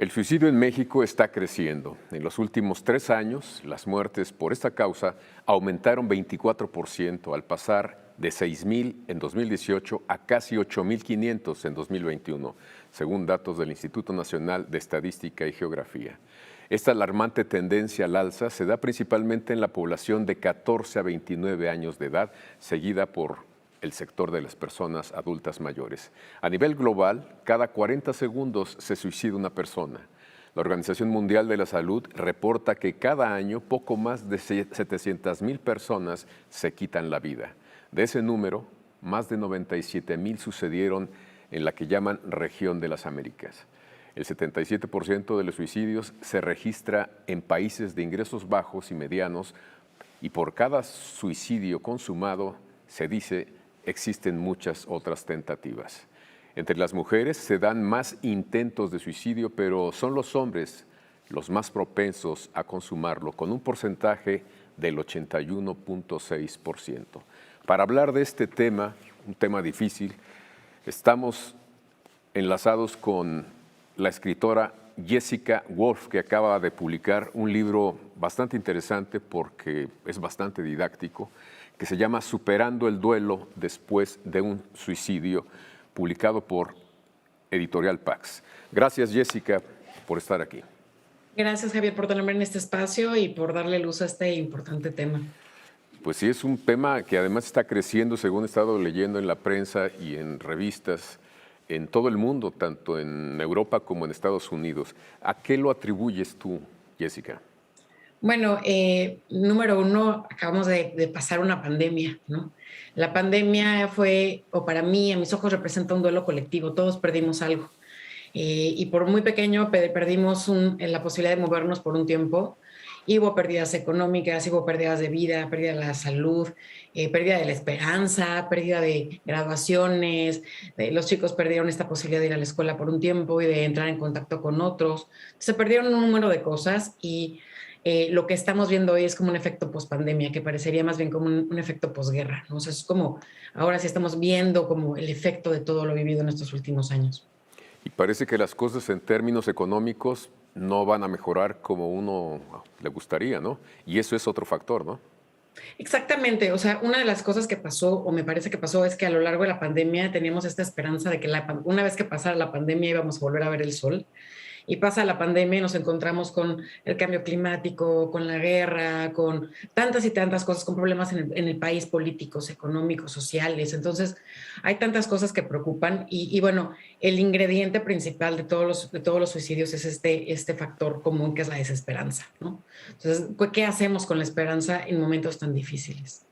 El suicidio en México está creciendo. En los últimos 3 años, las muertes por esta causa aumentaron 24% al pasar de 6,000 en 2018 a casi 8,500 en 2021, según datos del Instituto Nacional de Estadística y Geografía. Esta alarmante tendencia al alza se da principalmente en la población de 14 a 29 años de edad, seguida por el sector de las personas adultas mayores. A nivel global, cada 40 segundos se suicida una persona. La Organización Mundial de la Salud reporta que cada año poco más de 700,000 personas se quitan la vida. De ese número, más de 97,000 sucedieron en la que llaman región de las Américas. El 77% de los suicidios se registra en países de ingresos bajos y medianos, y por cada suicidio consumado, se dice, existen muchas otras tentativas. Entre las mujeres se dan más intentos de suicidio, pero son los hombres los más propensos a consumarlo, con un porcentaje del 81,6%. Para hablar de este tema, un tema difícil, estamos enlazados con la escritora Jessica Wolf, que acaba de publicar un libro bastante interesante porque es bastante didáctico, que se llama Superando el duelo después de un suicidio, publicado por Editorial Pax. Gracias, Jessica, por estar aquí. Gracias, Javier, por tenerme en este espacio y por darle luz a este importante tema. Pues sí, es un tema que además está creciendo, según he estado leyendo en la prensa y en revistas, en todo el mundo, tanto en Europa como en Estados Unidos. ¿A qué lo atribuyes tú, Jessica? Bueno, número uno, acabamos de pasar una pandemia, ¿no? La pandemia fue, o para mí, a mis ojos, representa un duelo colectivo. Todos perdimos algo. Y por muy pequeño perdimos la posibilidad de movernos por un tiempo. Y hubo pérdidas económicas, hubo pérdidas de vida, pérdida de la salud, pérdida de la esperanza, pérdida de graduaciones. Los chicos perdieron esta posibilidad de ir a la escuela por un tiempo y de entrar en contacto con otros. Se perdieron un número de cosas y lo que estamos viendo hoy es como un efecto pospandemia, que parecería más bien como un efecto posguerra, ¿no? O sea, es como ahora sí estamos viendo como el efecto de todo lo vivido en estos últimos años. Y parece que las cosas en términos económicos no van a mejorar como uno le gustaría, ¿no? Y eso es otro factor, ¿no? Exactamente, o sea, una de las cosas que pasó, o me parece que pasó, es que a lo largo de la pandemia teníamos esta esperanza de que una vez que pasara la pandemia íbamos a volver a ver el sol. Y pasa la pandemia y nos encontramos con el cambio climático, con la guerra, con tantas y tantas cosas, con problemas en el país, políticos, económicos, sociales. Entonces, hay tantas cosas que preocupan y bueno, el ingrediente principal de todos los suicidios es este factor común que es la desesperanza, ¿no? Entonces, ¿qué hacemos con la esperanza en momentos tan difíciles?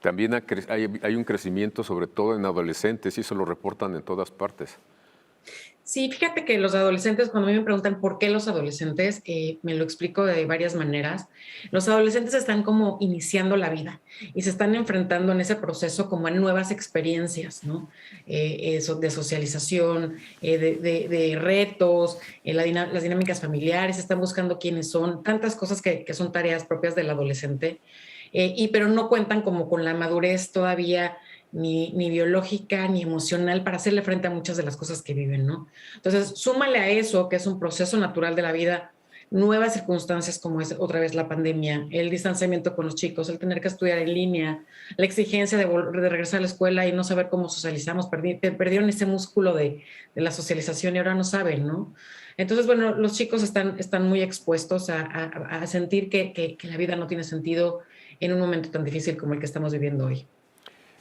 También hay un crecimiento, sobre todo en adolescentes, y eso lo reportan en todas partes. Sí, fíjate que los adolescentes, cuando a mí me preguntan por qué los adolescentes, me lo explico de varias maneras. Los adolescentes están como iniciando la vida y se están enfrentando en ese proceso como a nuevas experiencias, ¿no? De socialización, de retos, las dinámicas familiares, están buscando quiénes son, tantas cosas que son tareas propias del adolescente, pero no cuentan como con la madurez todavía ni biológica ni emocional para hacerle frente a muchas de las cosas que viven, ¿no? Entonces, súmale a eso, que es un proceso natural de la vida, nuevas circunstancias como es otra vez la pandemia, el distanciamiento con los chicos, el tener que estudiar en línea, la exigencia de regresar a la escuela y no saber cómo socializamos, perdieron ese músculo de la socialización y ahora no saben, ¿no? Entonces, bueno, los chicos están muy expuestos a sentir que la vida no tiene sentido en un momento tan difícil como el que estamos viviendo hoy.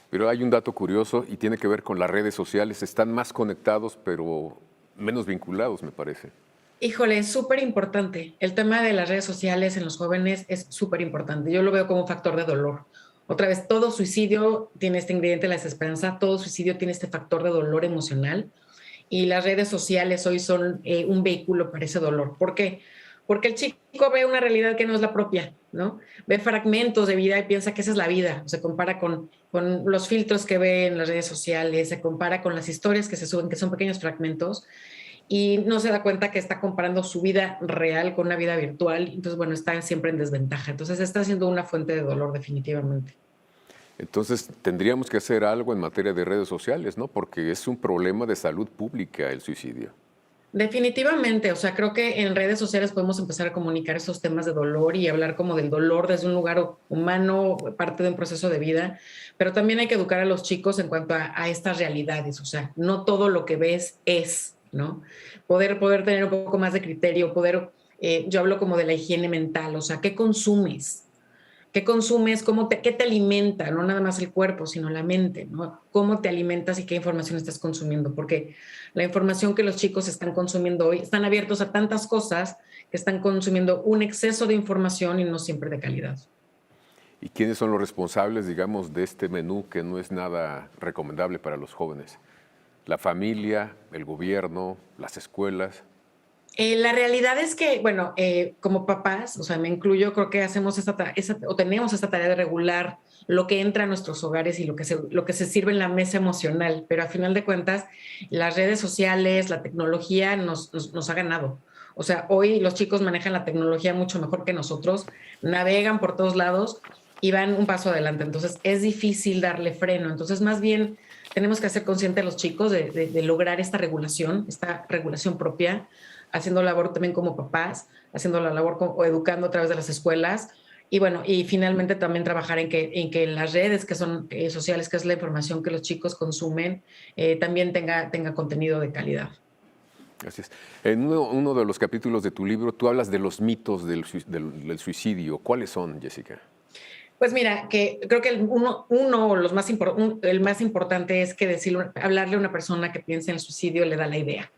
Pero hay un dato curioso y tiene que ver con las redes sociales. Están más conectados, pero menos vinculados, me parece. Híjole, es súper importante. El tema de las redes sociales en los jóvenes es súper importante. Yo lo veo como un factor de dolor. Otra vez, todo suicidio tiene este ingrediente de la desesperanza, todo suicidio tiene este factor de dolor emocional y las redes sociales hoy son un vehículo para ese dolor. ¿Por qué? Porque el chico ve una realidad que no es la propia, ¿no? Ve fragmentos de vida y piensa que esa es la vida. Se compara con los filtros que ve en las redes sociales, se compara con las historias que se suben, que son pequeños fragmentos, y no se da cuenta que está comparando su vida real con una vida virtual. Entonces, bueno, está siempre en desventaja. Entonces, está siendo una fuente de dolor definitivamente. Entonces, tendríamos que hacer algo en materia de redes sociales, ¿no? Porque es un problema de salud pública el suicidio. Definitivamente, o sea, creo que en redes sociales podemos empezar a comunicar esos temas de dolor y hablar como del dolor desde un lugar humano, parte de un proceso de vida, pero también hay que educar a los chicos en cuanto a estas realidades, o sea, no todo lo que ves es, ¿no? Poder tener un poco más de criterio, yo hablo como de la higiene mental, o sea, ¿qué consumes? ¿Qué consumes? ¿Qué te alimenta? No nada más el cuerpo, sino la mente, ¿no? ¿Cómo te alimentas y qué información estás consumiendo? Porque la información que los chicos están consumiendo hoy, están abiertos a tantas cosas que están consumiendo un exceso de información y no siempre de calidad. ¿Y quiénes son los responsables, digamos, de este menú que no es nada recomendable para los jóvenes? ¿La familia, el gobierno, las escuelas? La realidad es que, bueno, como papás, o sea, me incluyo, creo que hacemos o tenemos esta tarea de regular lo que entra a nuestros hogares y lo que se sirve en la mesa emocional, pero a final de cuentas, las redes sociales, la tecnología nos ha ganado. O sea, hoy los chicos manejan la tecnología mucho mejor que nosotros, navegan por todos lados y van un paso adelante. Entonces, es difícil darle freno. Entonces, más bien, tenemos que hacer consciente a los chicos de lograr esta regulación propia, haciendo labor también como papás, haciendo la labor o educando a través de las escuelas. Y bueno, y finalmente también trabajar en que las redes que son sociales, que es la información que los chicos consumen, también tenga contenido de calidad. Así es. En uno de los capítulos de tu libro, tú hablas de los mitos del suicidio. ¿Cuáles son, Jessica? Pues mira, que creo que el más importante es que hablarle a una persona que piensa en el suicidio le da la idea.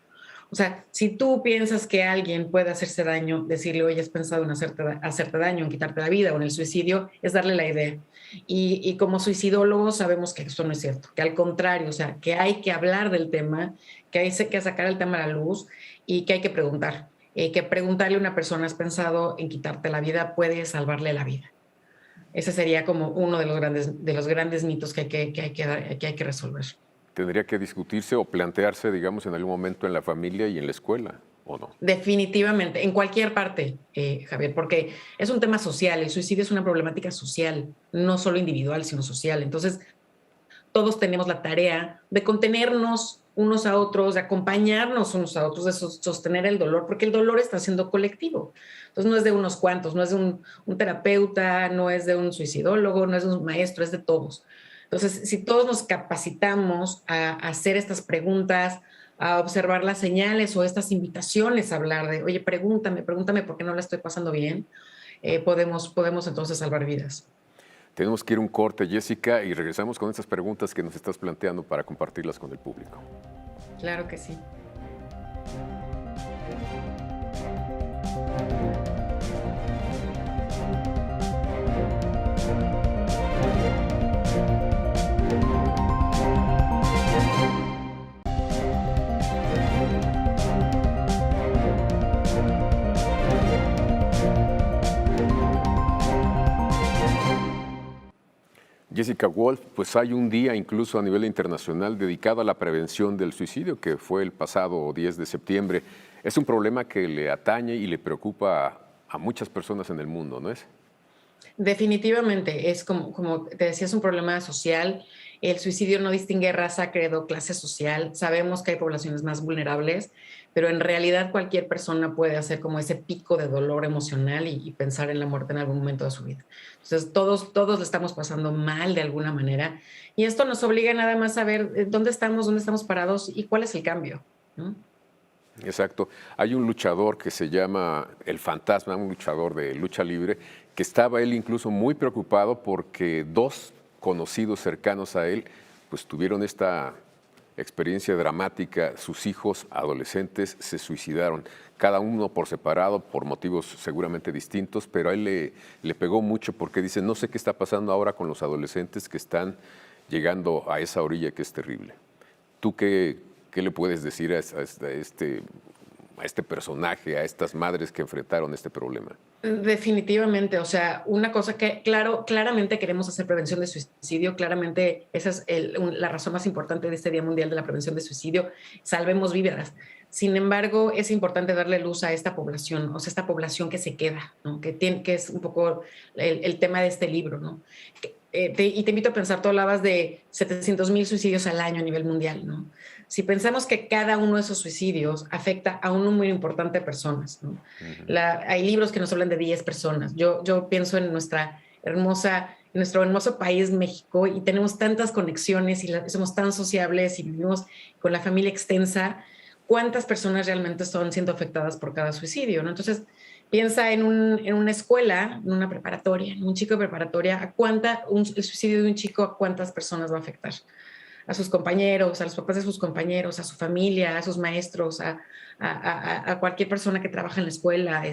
O sea, si tú piensas que alguien puede hacerse daño, decirle, oye, has pensado en hacerte daño, en quitarte la vida o en el suicidio, es darle la idea. Y como suicidólogos sabemos que eso no es cierto, que al contrario, o sea, que hay que hablar del tema, que hay que sacar el tema a la luz y que hay que preguntar. Que preguntarle a una persona, ¿has pensado en quitarte la vida? Puede salvarle la vida. Ese sería como uno de los grandes mitos que hay que resolver. ¿Tendría que discutirse o plantearse, digamos, en algún momento en la familia y en la escuela, o no? Definitivamente, en cualquier parte, Javier, porque es un tema social, el suicidio es una problemática social, no solo individual, sino social. Entonces, todos tenemos la tarea de contenernos unos a otros, de acompañarnos unos a otros, de sostener el dolor, porque el dolor está siendo colectivo. Entonces, no es de unos cuantos, no es de un terapeuta, no es de un suicidólogo, no es de un maestro, es de todos. Entonces, si todos nos capacitamos a hacer estas preguntas, a observar las señales o estas invitaciones a hablar de, oye, pregúntame por qué no la estoy pasando bien, podemos entonces salvar vidas. Tenemos que ir a un corte, Jessica, y regresamos con estas preguntas que nos estás planteando para compartirlas con el público. Claro que sí. Jessica Wolf, pues hay un día incluso a nivel internacional dedicado a la prevención del suicidio, que fue el pasado 10 de septiembre. Es un problema que le atañe y le preocupa a muchas personas en el mundo, ¿no es? Definitivamente, es como te decía, es un problema social. El suicidio no distingue raza, credo, clase social. Sabemos que hay poblaciones más vulnerables, pero en realidad cualquier persona puede hacer como ese pico de dolor emocional y pensar en la muerte en algún momento de su vida. Entonces, todos le estamos pasando mal de alguna manera y esto nos obliga nada más a ver dónde estamos parados y cuál es el cambio, ¿no? Exacto. Hay un luchador que se llama El Fantasma, un luchador de lucha libre, que estaba él incluso muy preocupado porque dos conocidos cercanos a él pues tuvieron esta experiencia dramática. Sus hijos adolescentes se suicidaron, cada uno por separado, por motivos seguramente distintos, pero a él le pegó mucho porque dice, no sé qué está pasando ahora con los adolescentes que están llegando a esa orilla que es terrible. ¿Tú qué le puedes decir a este personaje, a estas madres que enfrentaron este problema? Definitivamente, o sea, una cosa que, claramente queremos hacer prevención de suicidio, claramente esa es la razón más importante de este Día Mundial de la Prevención de Suicidio, salvemos vidas. Sin embargo, es importante darle luz a esta población, o sea, esta población que se queda, ¿no? Que es un poco el tema de este libro, ¿no? Y te invito a pensar, tú hablabas de 700,000 suicidios al año a nivel mundial, ¿no? si pensamos que cada uno de esos suicidios afecta a un número importante de personas, ¿no? Hay libros que nos hablan de 10 personas. Yo pienso en nuestro hermoso país, México, y tenemos tantas conexiones y somos tan sociables y vivimos con la familia extensa. ¿Cuántas personas realmente están siendo afectadas por cada suicidio, ¿no? Entonces, piensa en una escuela, en una preparatoria, en un chico de preparatoria, el suicidio de un chico, ¿a cuántas personas va a afectar? A sus compañeros, a los papás de sus compañeros, a su familia, a sus maestros, a cualquier persona que trabaja en la escuela,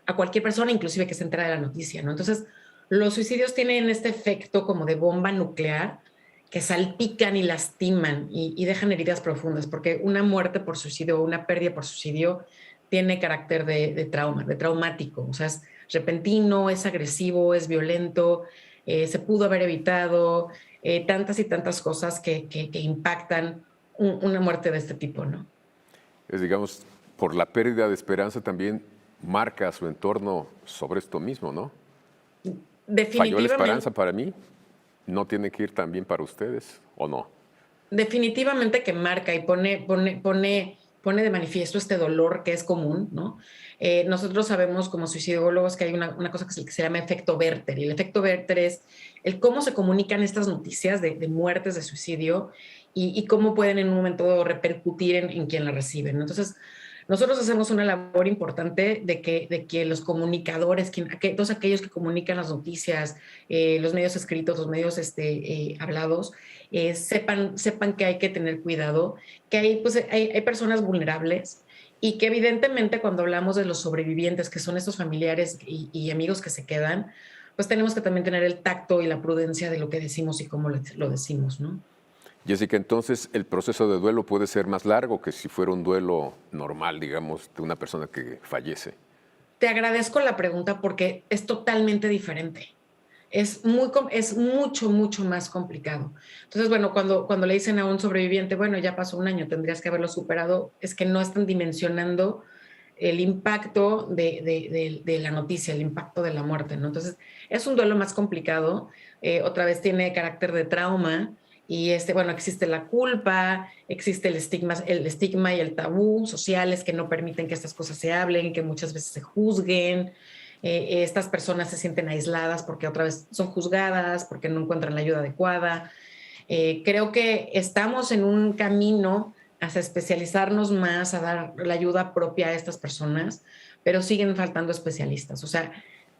a cualquier persona inclusive que se entera de la noticia, ¿no? Entonces, los suicidios tienen este efecto como de bomba nuclear que salpican y lastiman y dejan heridas profundas, porque una muerte por suicidio o una pérdida por suicidio tiene carácter de trauma, de traumático, o sea, es repentino, es agresivo, es violento, se pudo haber evitado, tantas y tantas cosas que impactan una muerte de este tipo, ¿no? Es, digamos, por la pérdida de esperanza también marca a su entorno sobre esto mismo, ¿no? ¿Falló la esperanza para mí? ¿No tiene que ir también para ustedes o no? Definitivamente que marca y pone de manifiesto este dolor que es común, ¿no? Nosotros sabemos como suicidólogos que hay una cosa que se llama efecto Werther, y el efecto Werther es el cómo se comunican estas noticias de muertes, de suicidio, y cómo pueden en un momento repercutir en quien la recibe, ¿no? Entonces, nosotros hacemos una labor importante de que los comunicadores, todos aquellos que comunican las noticias, los medios escritos, los medios hablados, sepan que hay que tener cuidado, que hay personas vulnerables y que evidentemente cuando hablamos de los sobrevivientes, que son estos familiares y amigos que se quedan, pues tenemos que también tener el tacto y la prudencia de lo que decimos y cómo lo decimos, ¿no? Jessica, entonces el proceso de duelo puede ser más largo que si fuera un duelo normal, digamos, de una persona que fallece. Te agradezco la pregunta porque es totalmente diferente. Es mucho, mucho más complicado. Entonces, bueno, cuando le dicen a un sobreviviente, bueno, ya pasó un año, tendrías que haberlo superado, es que no están dimensionando el impacto de la noticia, el impacto de la muerte, ¿no? Entonces, es un duelo más complicado. Otra vez tiene carácter de trauma y bueno, existe la culpa, existe el estigma y el tabú sociales que no permiten que estas cosas se hablen, que muchas veces se juzguen. Estas personas se sienten aisladas porque otra vez son juzgadas, porque no encuentran la ayuda adecuada. Creo que estamos en un camino hacia especializarnos más, a dar la ayuda propia a estas personas, pero siguen faltando especialistas. O sea,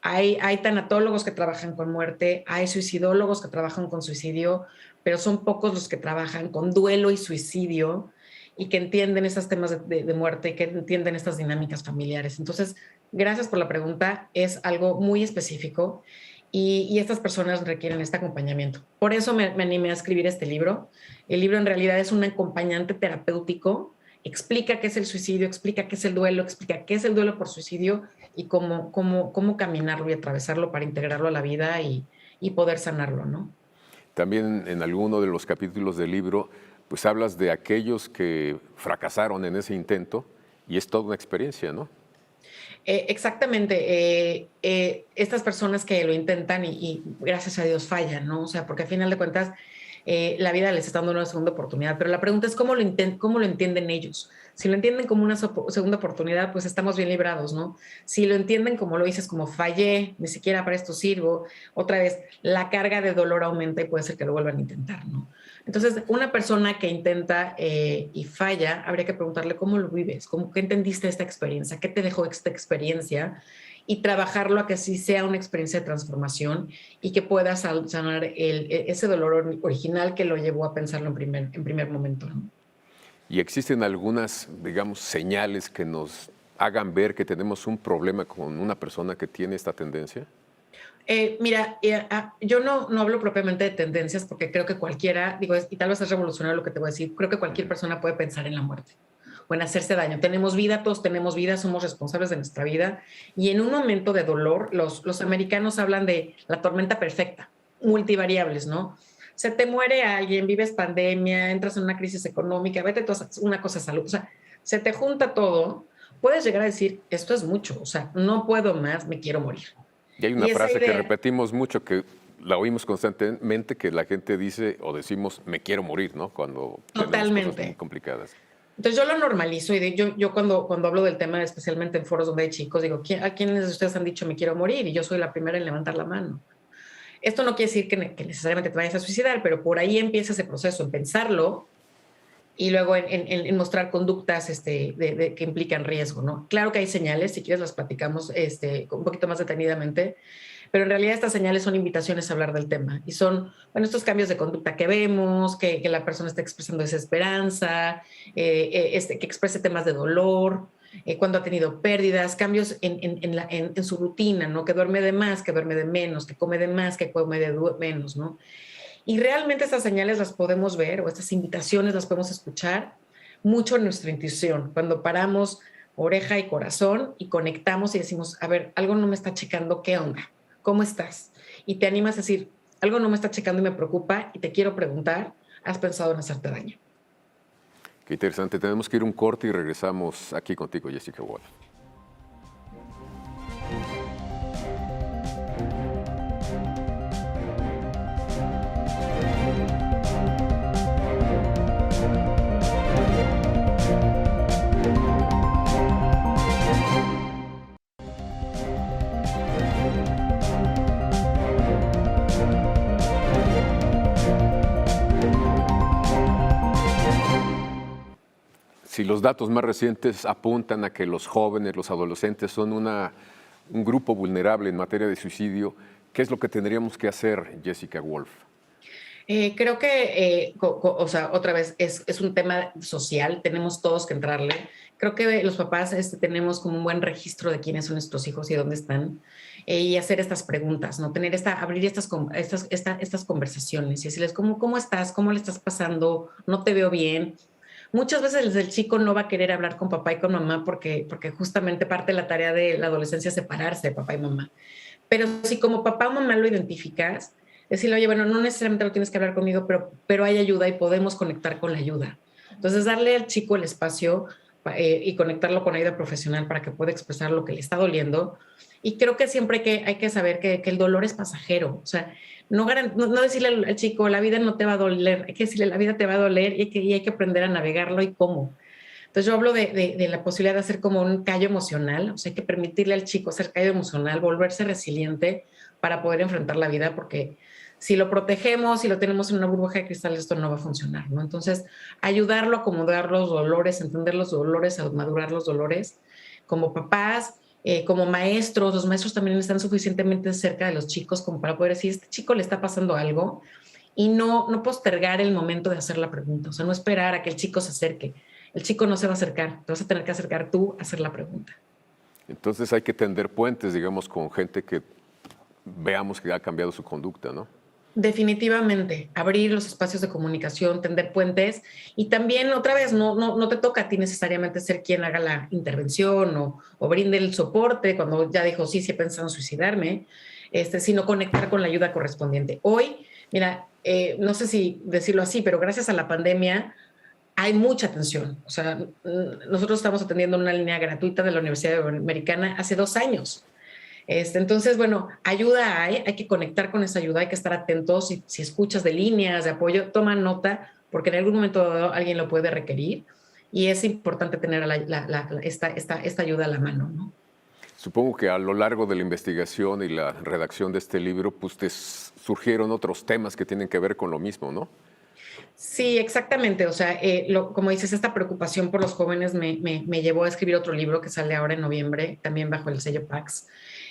hay tanatólogos que trabajan con muerte, hay suicidólogos que trabajan con suicidio, pero son pocos los que trabajan con duelo y suicidio y que entienden esos temas de muerte y que entienden estas dinámicas familiares. Entonces, gracias por la pregunta. Es algo muy específico y estas personas requieren este acompañamiento. Por eso me animé a escribir este libro. El libro en realidad es un acompañante terapéutico. Explica qué es el suicidio, explica qué es el duelo, explica qué es el duelo por suicidio y cómo caminarlo y atravesarlo para integrarlo a la vida y poder sanarlo, ¿no? También en alguno de los capítulos del libro, pues hablas de aquellos que fracasaron en ese intento y es toda una experiencia, ¿no? Exactamente. Estas personas que lo intentan y gracias a Dios fallan, ¿no? O sea, porque al final de cuentas la vida les está dando una segunda oportunidad, pero la pregunta es cómo lo entienden ellos. Si lo entienden como una segunda oportunidad, pues estamos bien librados, ¿no? Si lo entienden como lo dices, como fallé, ni siquiera para esto sirvo, otra vez la carga de dolor aumenta y puede ser que lo vuelvan a intentar, ¿no? Entonces, una persona que intenta y falla, habría que preguntarle cómo lo vives, qué entendiste esta experiencia, qué te dejó esta experiencia y trabajarlo a que sí sea una experiencia de transformación y que pueda sanar ese dolor original que lo llevó a pensarlo en primer momento, ¿no? Y existen algunas, digamos, señales que nos hagan ver que tenemos un problema con una persona que tiene esta tendencia. Mira, yo no hablo propiamente de tendencias porque creo que cualquiera, y tal vez es revolucionario lo que te voy a decir, creo que cualquier persona puede pensar en la muerte o en hacerse daño. Tenemos vida, todos tenemos vida, somos responsables de nuestra vida y en un momento de dolor, los americanos hablan de la tormenta perfecta, multivariables, ¿no? Se te muere alguien, vives pandemia, entras en una crisis económica, vete tú a una cosa de salud, o sea, se te junta todo, puedes llegar a decir, esto es mucho, o sea, no puedo más, me quiero morir. Y hay una frase que repetimos mucho, que la oímos constantemente que la gente dice o decimos me quiero morir, ¿no? Cuando tenemos cosas muy Totalmente. complicadas. Entonces yo lo normalizo yo cuando hablo del tema, especialmente en foros donde hay chicos, digo, ¿a quiénes de ustedes han dicho me quiero morir? Y yo soy la primera en levantar la mano. Esto no quiere decir que necesariamente te vayas a suicidar, pero por ahí empieza ese proceso, en pensarlo y luego en mostrar conductas que implican riesgo, ¿no? Claro que hay señales, si quieres las platicamos un poquito más detenidamente, pero en realidad estas señales son invitaciones a hablar del tema y son, bueno, estos cambios de conducta que vemos, que la persona está expresando desesperanza, que exprese temas de dolor, cuando ha tenido pérdidas, cambios en su rutina, ¿no? Que duerme de más, que duerme de menos, que come de más, que come de menos, ¿no? Y realmente estas señales las podemos ver o estas invitaciones las podemos escuchar mucho en nuestra intuición, cuando paramos oreja y corazón y conectamos y decimos, a ver, algo no me está checando, ¿qué onda? ¿Cómo estás? Y te animas a decir, algo no me está checando y me preocupa y te quiero preguntar, ¿has pensado en hacerte daño? Qué interesante. Tenemos que ir un corte y regresamos aquí contigo, Jessica Wolf. Si los datos más recientes apuntan a que los jóvenes, los adolescentes son un grupo vulnerable en materia de suicidio, ¿qué es lo que tendríamos que hacer, Jessica Wolf? Creo que, o sea, otra vez, es un tema social, tenemos todos que entrarle. Creo que los papás tenemos como un buen registro de quiénes son nuestros hijos y dónde están, y hacer estas preguntas, ¿no? Abrir estas conversaciones y decirles, ¿cómo estás? ¿Cómo le estás pasando? ¿No te veo bien? Muchas veces el chico no va a querer hablar con papá y con mamá porque justamente parte de la tarea de la adolescencia es separarse de papá y mamá. Pero si como papá o mamá lo identificas, decirle, oye, bueno, no necesariamente lo tienes que hablar conmigo, pero hay ayuda y podemos conectar con la ayuda. Entonces, darle al chico el espacio y conectarlo con ayuda profesional para que pueda expresar lo que le está doliendo. Y creo que siempre hay que saber que el dolor es pasajero. O sea, no decirle al chico, la vida no te va a doler, hay que decirle, la vida te va a doler y hay que aprender a navegarlo y cómo. Entonces yo hablo de la posibilidad de hacer como un callo emocional, o sea, hay que permitirle al chico hacer callo emocional, volverse resiliente para poder enfrentar la vida, porque si lo protegemos, si lo tenemos en una burbuja de cristal, esto no va a funcionar, ¿no? Entonces, ayudarlo a acomodar los dolores, entender los dolores, a madurar los dolores, como papás, como maestros, los maestros también están suficientemente cerca de los chicos como para poder decir, este chico le está pasando algo, y no postergar el momento de hacer la pregunta, o sea, no esperar a que el chico se acerque. El chico no se va a acercar, te vas a tener que acercar tú a hacer la pregunta. Entonces hay que tender puentes, digamos, con gente que veamos que ha cambiado su conducta, ¿no? Definitivamente, abrir los espacios de comunicación, tender puentes y también otra vez no te toca a ti necesariamente ser quien haga la intervención o brinde el soporte cuando ya dijo sí he pensado en suicidarme, sino conectar con la ayuda correspondiente. Hoy, mira, no sé si decirlo así, pero gracias a la pandemia hay mucha atención. O sea, nosotros estamos atendiendo una línea gratuita de la Universidad Americana hace 2 años. Entonces, bueno, ayuda hay que conectar con esa ayuda, hay que estar atentos. Si escuchas de líneas de apoyo, toma nota, porque en algún momento alguien lo puede requerir y es importante tener esta ayuda a la mano, ¿no? Supongo que a lo largo de la investigación y la redacción de este libro, pues te surgieron otros temas que tienen que ver con lo mismo, ¿no? Sí, exactamente. O sea, como dices, esta preocupación por los jóvenes me llevó a escribir otro libro que sale ahora en noviembre, también bajo el sello Pax.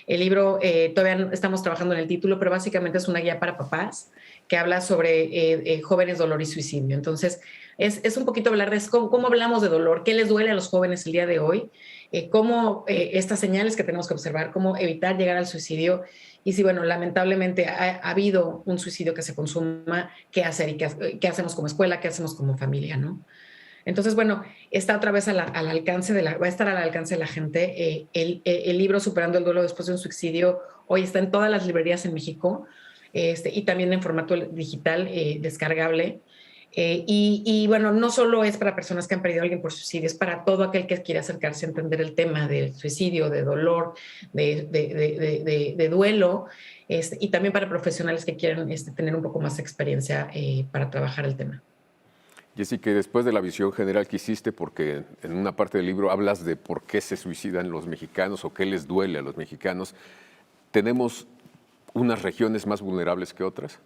El libro, todavía no estamos trabajando en el título, pero básicamente es una guía para papás que habla sobre jóvenes, dolor y suicidio. Entonces, es un poquito hablar de cómo hablamos de dolor, qué les duele a los jóvenes el día de hoy, cómo estas señales que tenemos que observar, cómo evitar llegar al suicidio. Y si, bueno, lamentablemente ha habido un suicidio que se consuma, ¿qué hacer? ¿Y qué hacemos como escuela? ¿Qué hacemos como familia? ¿No? Entonces, bueno, está otra vez al alcance va a estar al alcance de la gente. El libro Superando el duelo después de un suicidio hoy está en todas las librerías en México y también en formato digital descargable. Bueno, no solo es para personas que han perdido a alguien por suicidio, es para todo aquel que quiere acercarse a entender el tema del suicidio, de dolor, de duelo, y también para profesionales que quieran tener un poco más de experiencia para trabajar el tema. Jessica, después de la visión general que hiciste, porque en una parte del libro hablas de por qué se suicidan los mexicanos o qué les duele a los mexicanos, ¿tenemos unas regiones más vulnerables que otras?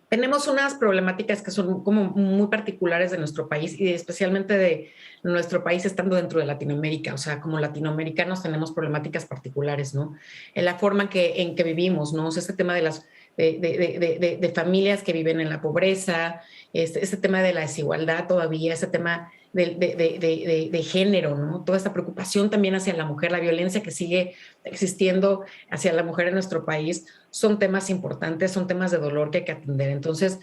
Tenemos unas problemáticas que son como muy particulares de nuestro país y especialmente de nuestro país estando dentro de Latinoamérica. O sea, como latinoamericanos tenemos problemáticas particulares, ¿no? En la forma en que vivimos, ¿no? O sea, este tema de las de familias que viven en la pobreza, este tema de la desigualdad todavía, este tema de género, ¿no? Toda esta preocupación también hacia la mujer, la violencia que sigue existiendo hacia la mujer en nuestro país, son temas importantes, son temas de dolor que hay que atender. Entonces,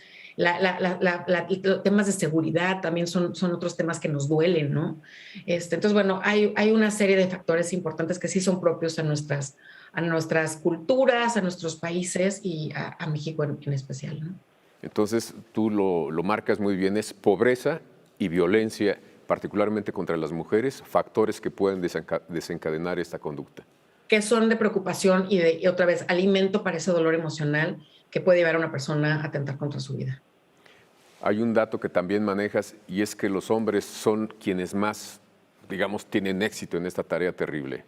temas de seguridad también son otros temas que nos duelen, ¿no? Entonces, bueno, hay una serie de factores importantes que sí son propios a nuestras culturas, a nuestros países y a México en especial, ¿no? Entonces, tú lo marcas muy bien, es pobreza y violencia, particularmente contra las mujeres, factores que pueden desencadenar esta conducta. Que son de preocupación y otra vez, alimento para ese dolor emocional que puede llevar a una persona a atentar contra su vida. Hay un dato que también manejas y es que los hombres son quienes más, digamos, tienen éxito en esta tarea terrible.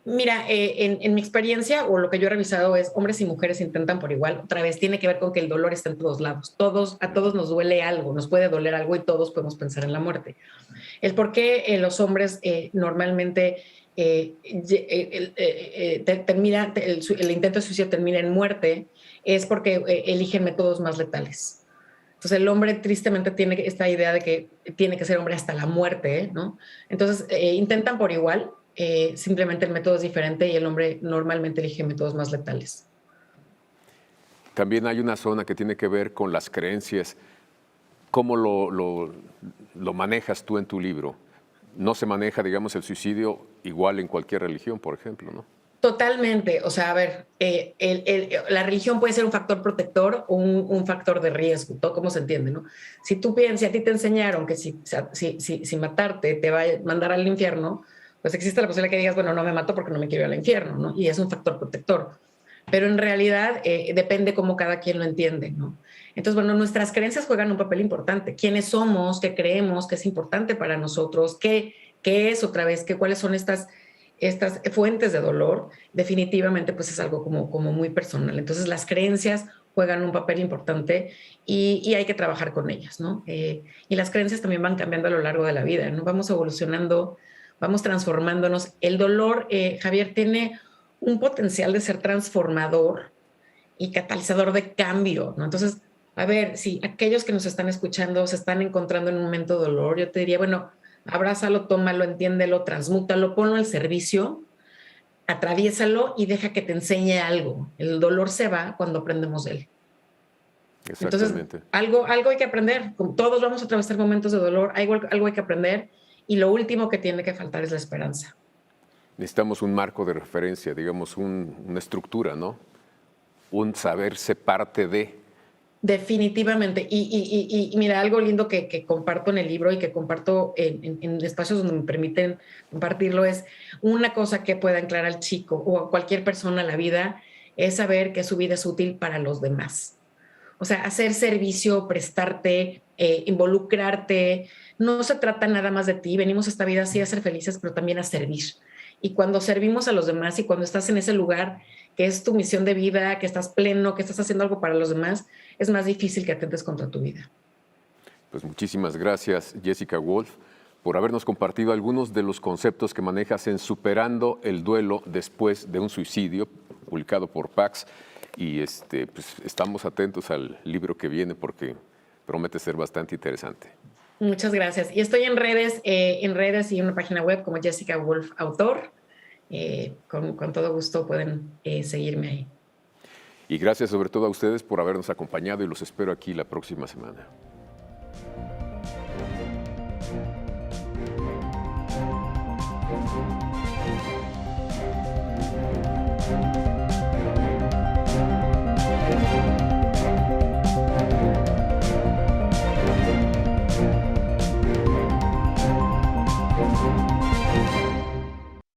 Mira, en mi experiencia o lo que yo he revisado es hombres y mujeres intentan por igual. Otra vez tiene que ver con que el dolor está en todos lados. A todos nos duele algo, nos puede doler algo y todos podemos pensar en la muerte. El por qué los hombres normalmente el intento de suicidio termina en muerte es porque eligen métodos más letales. Entonces el hombre tristemente tiene esta idea de que tiene que ser hombre hasta la muerte, ¿no? Entonces intentan por igual. Simplemente el método es diferente y el hombre normalmente elige métodos más letales. También hay una zona que tiene que ver con las creencias. ¿Cómo lo manejas tú en tu libro? No se maneja, digamos, el suicidio igual en cualquier religión, por ejemplo, ¿no? Totalmente. O sea, a ver, la religión puede ser un factor protector o un factor de riesgo, todo como se entiende, ¿no? Si tú piensas, si a ti te enseñaron que si matarte te va a mandar al infierno, pues existe la posibilidad que digas, bueno, no me mato porque no me quiero ir al infierno, ¿no? Y es un factor protector. Pero en realidad depende cómo cada quien lo entiende, ¿no? Entonces, bueno, nuestras creencias juegan un papel importante. ¿Quiénes somos? ¿Qué creemos? ¿Qué es importante para nosotros? ¿Qué es otra vez? ¿Cuáles son estas fuentes de dolor? Definitivamente, pues es algo como muy personal. Entonces, las creencias juegan un papel importante y hay que trabajar con ellas, ¿no? Y las creencias también van cambiando a lo largo de la vida, ¿no? Vamos evolucionando, vamos transformándonos. El dolor, Javier, tiene un potencial de ser transformador y catalizador de cambio, ¿no? Entonces, a ver, si aquellos que nos están escuchando se están encontrando en un momento de dolor, yo te diría, bueno, abrázalo, tómalo, entiéndelo, transmútalo, ponlo al servicio, atraviésalo y deja que te enseñe algo. El dolor se va cuando aprendemos de él. Exactamente. Entonces, algo hay que aprender. Todos vamos a atravesar momentos de dolor, algo hay que aprender. Y lo último que tiene que faltar es la esperanza. Necesitamos un marco de referencia, digamos, una estructura, ¿no? Un saberse parte de. Definitivamente. Y mira, algo lindo que comparto en el libro y que comparto en espacios donde me permiten compartirlo es una cosa que pueda anclar al chico o a cualquier persona en la vida es saber que su vida es útil para los demás. O sea, hacer servicio, prestarte, involucrarte. No se trata nada más de ti. Venimos a esta vida sí a ser felices, pero también a servir. Y cuando servimos a los demás y cuando estás en ese lugar que es tu misión de vida, que estás pleno, que estás haciendo algo para los demás, es más difícil que atentes contra tu vida. Pues muchísimas gracias, Jessica Wolf, por habernos compartido algunos de los conceptos que manejas en Superando el duelo después de un suicidio, publicado por Pax. Y pues estamos atentos al libro que viene porque promete ser bastante interesante. Muchas gracias. Y estoy en redes y en una página web como Jessica Wolf Autor. Con todo gusto pueden seguirme ahí. Y gracias sobre todo a ustedes por habernos acompañado y los espero aquí la próxima semana.